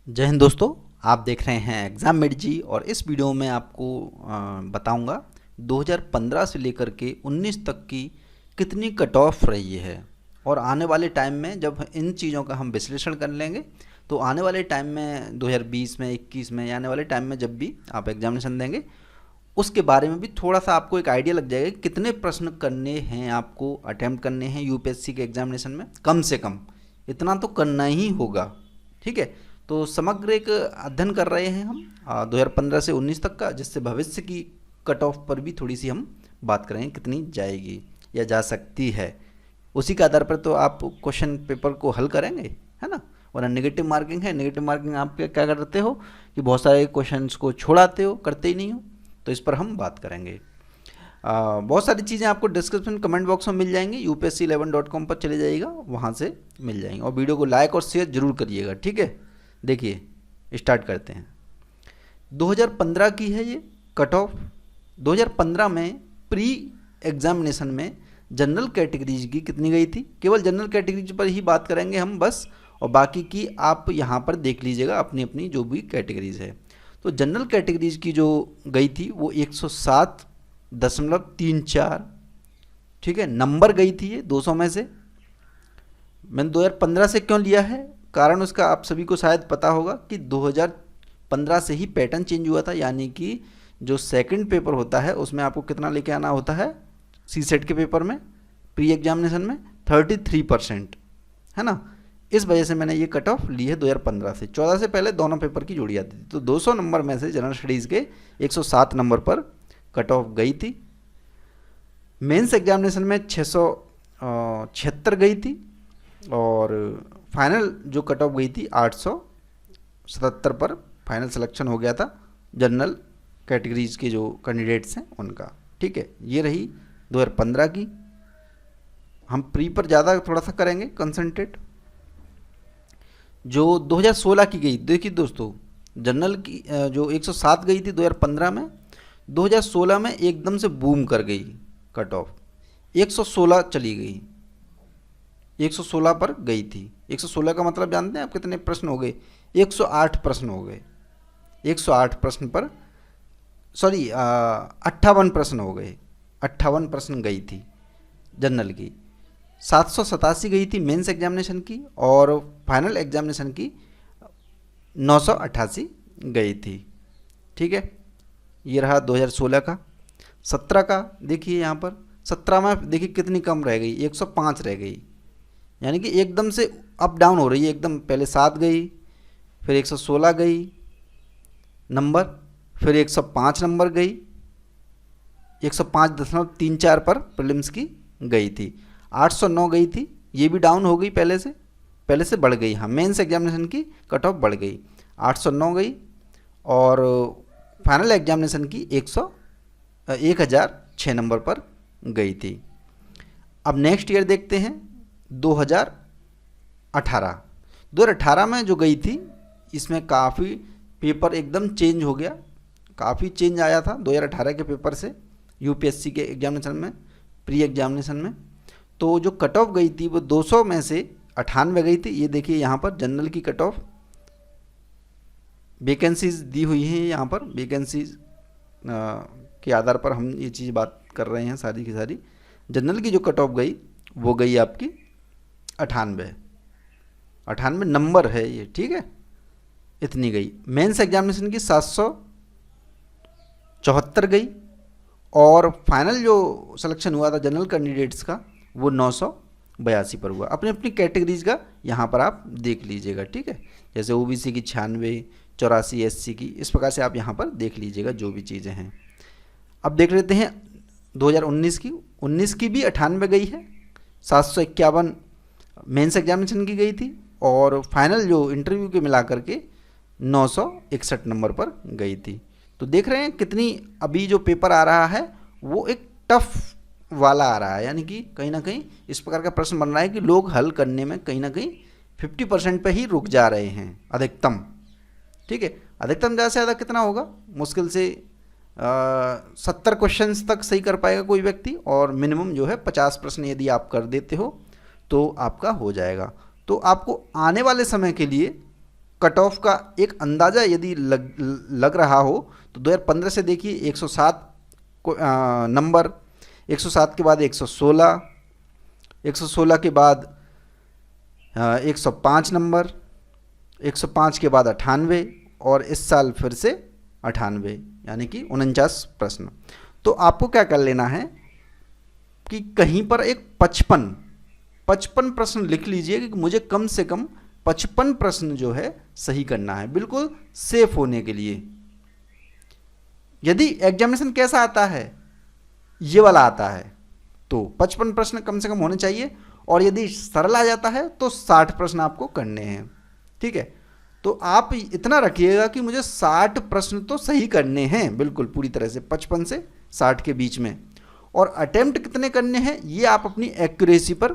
जय हिंद दोस्तों। आप देख रहे हैं एग्ज़ाम मेड जी और इस वीडियो में आपको बताऊंगा 2015 से लेकर के 19 तक की कितनी कट ऑफ रही है। और आने वाले टाइम में जब इन चीज़ों का हम विश्लेषण कर लेंगे तो आने वाले टाइम में 2020 में 21 में या आने वाले टाइम में जब भी आप एग्जामिनेशन देंगे उसके बारे में भी थोड़ा सा आपको एक आइडिया लग जाएगा कि कितने प्रश्न करने हैं, आपको अटैम्प्ट करने हैं यूपीएससी के एग्जामिनेशन में। कम से कम इतना तो करना ही होगा, ठीक है। तो समग्र एक अध्ययन कर रहे हैं हम 2015 से 19 तक का, जिससे भविष्य की कट ऑफ पर भी थोड़ी सी हम बात करेंगे कितनी जाएगी या जा सकती है। उसी के आधार पर तो आप क्वेश्चन पेपर को हल करेंगे, है ना। और नेगेटिव मार्किंग है, नेगेटिव मार्किंग आप क्या करते हो कि बहुत सारे क्वेश्चंस को छोड़ाते हो, करते ही नहीं हो। तो इस पर हम बात करेंगे। बहुत सारी चीज़ें आपको डिस्क्रिप्शन कमेंट बॉक्स में मिल जाएंगी। upsc11.com पर चले जाइएगा, वहाँ से मिल जाएंगे। और वीडियो को लाइक और शेयर जरूर करिएगा, ठीक है। देखिए स्टार्ट करते हैं। 2015 की है ये कट ऑफ। 2015 में प्री एग्जामिनेशन में जनरल कैटेगरीज की कितनी गई थी, केवल जनरल कैटेगरीज पर ही बात करेंगे हम बस, और बाकी की आप यहाँ पर देख लीजिएगा अपनी अपनी जो भी कैटेगरीज है। तो जनरल कैटेगरीज की जो गई थी वो 107.34, ठीक है, नंबर गई थी ये 200 में से। मैंने 2015 से क्यों लिया है, कारण उसका आप सभी को शायद पता होगा कि 2015 से ही पैटर्न चेंज हुआ था। यानी कि जो सेकंड पेपर होता है उसमें आपको कितना लेके आना होता है, सी सेट के पेपर में प्री एग्जामिनेशन में 33%, है ना। इस वजह से मैंने ये कट ऑफ ली है 2015 से। 14 से पहले दोनों पेपर की जोड़ी आती थी। तो 200 नंबर में से जनरल स्टडीज़ के 107 नंबर पर कट ऑफ गई थी। मेंस एग्जामिनेशन में 676 गई थी और फाइनल जो कट ऑफ गई थी 877 पर फाइनल सिलेक्शन हो गया था जनरल कैटेगरीज के जो कैंडिडेट्स हैं उनका, ठीक है। ये रही 2015 की। हम प्री पर ज़्यादा थोड़ा सा करेंगे कंसंट्रेट। जो 2016 की गई, देखिए दोस्तों, जनरल की जो 107 गई थी 2015 में, 2016 में एकदम से बूम कर गई कट ऑफ, 116 चली गई, 116 पर गई थी। 116 का मतलब जानते हैं आप कितने प्रश्न हो गए, 108 प्रश्न हो गए। 108 प्रश्न पर 58 प्रश्न हो गए, 58 प्रश्न गई थी जनरल की। 787 गई थी मेंस एग्जामिनेशन की और फाइनल एग्जामिनेशन की 988 गई थी, ठीक है। ये रहा 2016 का। 17 का देखिए यहाँ पर, 17 में देखिए कितनी कम रह गई, 105 रह गई। यानी कि एकदम से अप डाउन हो रही है, एकदम पहले 7 गई, फिर 116 गई नंबर, फिर 105 नंबर गई, 105.34 पर प्रीलिम्स की गई थी। 809 गई थी, ये भी डाउन हो गई, पहले से बढ़ गई। हाँ, मेंस एग्जामिनेशन की कट ऑफ बढ़ गई, 809 गई और फाइनल एग्जामिनेशन की 1006 नंबर पर गई थी। अब नेक्स्ट ईयर देखते हैं 2018 में जो गई थी, इसमें काफ़ी पेपर एकदम चेंज हो गया, काफ़ी चेंज आया था 2018 के पेपर से यूपीएससी के एग्जामिनेशन में, प्री एग्जामिनेशन में। तो जो कट ऑफ गई थी वो 200 में से 98 गई थी। ये देखिए यहाँ पर जनरल की कट ऑफ, वैकेंसीज दी हुई हैं यहाँ पर, वैकेंसीज के आधार पर हम ये चीज़ बात कर रहे हैं सारी की सारी। जनरल की जो कट ऑफ गई वो गई आपकी 98 नंबर है ये, ठीक है, इतनी गई। मेंस एग्जामिनेशन की 774 गई और फाइनल जो सिलेक्शन हुआ था जनरल कैंडिडेट्स का वो 982 पर हुआ। अपनी अपनी कैटेगरीज का यहाँ पर आप देख लीजिएगा, ठीक है। जैसे ओबीसी की 96, 84 एससी की, इस प्रकार से आप यहाँ पर देख लीजिएगा जो भी चीज़ें हैं। अब देख लेते हैं 2019 की। 19 की भी 98 गई है, 751 मेंस एग्जामिनेशन की गई थी और फाइनल जो इंटरव्यू के मिला करके 961 नंबर पर गई थी। तो देख रहे हैं कितनी अभी जो पेपर आ रहा है वो एक टफ वाला आ रहा है। यानी कि कहीं ना कहीं इस प्रकार का प्रश्न बन रहा है कि लोग हल करने में कहीं ना कहीं 50% पे ही रुक जा रहे हैं अधिकतम, ठीक है। अधिकतम ज़्यादा से ज़्यादा कितना होगा, मुश्किल से 70 क्वेश्चंस तक सही कर पाएगा कोई व्यक्ति, और मिनिमम जो है 50 प्रश्न यदि आप कर देते हो तो आपका हो जाएगा। तो आपको आने वाले समय के लिए कट ऑफ का एक अंदाज़ा यदि लग रहा हो तो 2015 से देखिए 107 नंबर, 107 के बाद 116, 116 के बाद 105 नंबर, 105 के बाद 98 और इस साल फिर से 98, यानी कि 49 प्रश्न। तो आपको क्या कर लेना है कि कहीं पर एक 55 प्रश्न लिख लीजिए कि मुझे कम से कम 55 प्रश्न जो है सही करना है, बिल्कुल सेफ होने के लिए। यदि एग्जामिनेशन कैसा आता है, ये वाला आता है, तो 55 प्रश्न कम से कम होने चाहिए, और यदि सरल आ जाता है तो 60 प्रश्न आपको करने हैं। ठीक है, तो आप इतना रखिएगा कि मुझे 60 प्रश्न तो सही करने हैं, बिल्कुल पूरी तरह से 55 से 60 के बीच में। और अटेम्प्ट कितने करने हैं ये आप अपनी एक्यूरेसी पर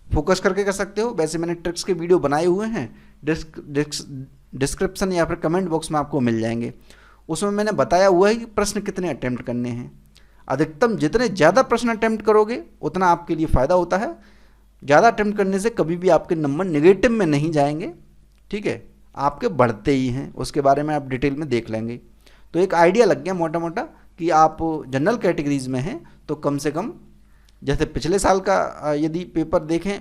फोकस करके कर सकते हो। वैसे मैंने ट्रिक्स के वीडियो बनाए हुए हैं, डिस्क्रिप्शन या फिर कमेंट बॉक्स में आपको मिल जाएंगे। उसमें मैंने बताया हुआ है कि प्रश्न कितने अटेम्प्ट करने हैं। अधिकतम जितने ज़्यादा प्रश्न अटेम्प्ट करोगे उतना आपके लिए फ़ायदा होता है। ज़्यादा अटेम्प्ट करने से कभी भी आपके नंबर नेगेटिव में नहीं जाएंगे, ठीक है, आपके बढ़ते ही हैं। उसके बारे में आप डिटेल में देख लेंगे। तो एक आइडिया लग गया मोटा मोटा कि आप जनरल कैटेगरीज में हैं तो कम से कम जैसे पिछले साल का यदि पेपर देखें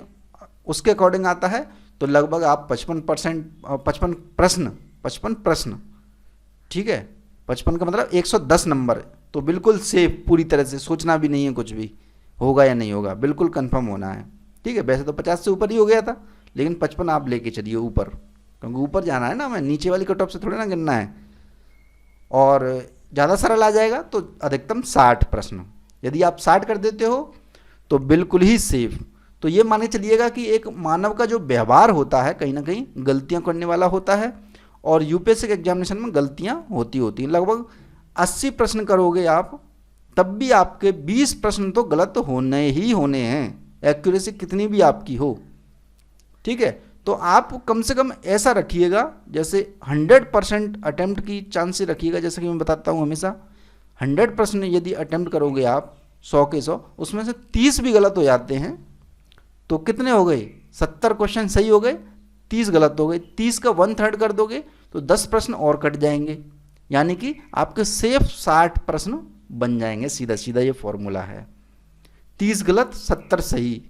उसके अकॉर्डिंग आता है तो लगभग आप 55 प्रश्न, ठीक है, 55 का मतलब 110 नंबर, तो बिल्कुल सेफ, पूरी तरह से सोचना भी नहीं है कुछ भी होगा या नहीं होगा, बिल्कुल कंफर्म होना है। ठीक है, वैसे तो 50 से ऊपर ही हो गया था, लेकिन 55 आप लेके चलिए ऊपर, क्योंकि ऊपर जाना है ना, हमें नीचे वाली कट ऑफ से थोड़ा ना गिरना है। और ज़्यादा सरल आ जाएगा तो अधिकतम 60 प्रश्न, यदि आप 60 कर देते हो तो बिल्कुल ही सेफ। तो ये मान के चलिएगा कि एक मानव का जो व्यवहार होता है कहीं ना कहीं गलतियां करने वाला होता है, और यूपीएससी के एग्जामिनेशन में गलतियां होती हैं। लगभग 80 प्रश्न करोगे आप तब भी आपके 20 प्रश्न तो गलत होने ही होने हैं, एक्यूरेसी कितनी भी आपकी हो। ठीक है, तो आप कम से कम ऐसा रखिएगा जैसे 100% अटेम्प्ट की चांसेस रखिएगा। जैसे कि मैं बताता हूँ हमेशा 100 प्रश्न यदि अटेम्प्ट करोगे आप 100 के 100, उसमें से 30 भी गलत हो जाते हैं तो कितने हो गए, 70 क्वेश्चन सही हो गए, 30 गलत हो गए। 30 का 1/3 कर दोगे तो 10 प्रश्न और कट जाएंगे, यानी कि आपके सेफ 60 प्रश्न बन जाएंगे। सीधा सीधा ये फॉर्मूला है, 30 गलत 70 सही,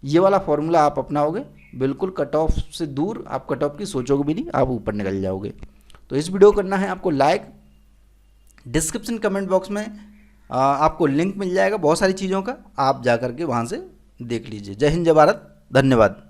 ये वाला फॉर्मूला आप अपनाओगे, बिल्कुल कट ऑफ से दूर, आप कट ऑफ की सोचोगे भी नहीं, आप ऊपर निकल जाओगे। तो इस वीडियो को करना है आपको लाइक, डिस्क्रिप्शन कमेंट बॉक्स में आपको लिंक मिल जाएगा बहुत सारी चीज़ों का, आप जा करके वहाँ से देख लीजिए। जय हिंद, जय भारत, धन्यवाद।